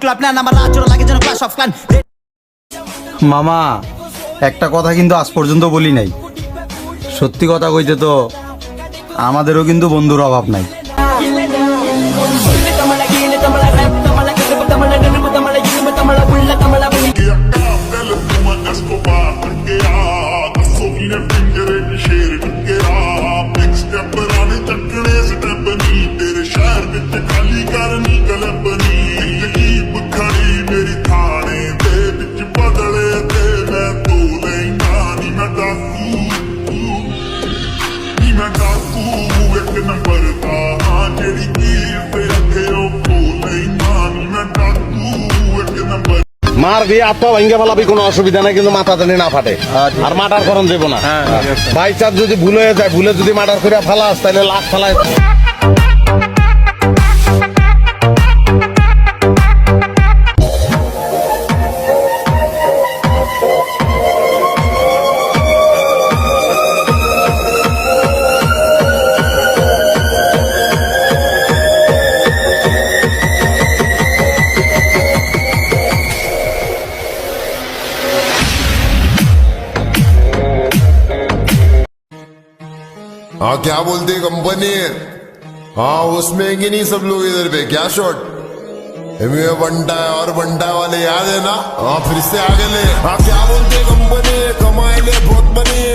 Club plan আমার আচরণ লাগে যেন ক্লাস অফ ক্লান। মামা একটা কথা কিন্তু আজ পর্যন্ত বলি নাই, সত্যি কথা কইতে তো আমাদেরও কিন্তু বন্ধুর অভাব নাই। মার বিয়ে আত্মা ভাঙ্গে ফেলাবি, কোনো অসুবিধা নাই, কিন্তু মাথা জানি না ফাটে আর মার্ডার করন দেবো না। বাই চান্স যদি ভুল হয়ে যায়, ভুলে যদি মার্ডার করে ফেলাস তাহলে লাখ ফেলায়। हाँ क्या बोलते कंपनी? हाँ उसमें कि नहीं सब लोग इधर पे क्या शॉट बंटा है और बंटा वाले याद है ना? हाँ फिर से आगे ले। हाँ क्या बोलते कंपनी? कमाए ले बहुत बनी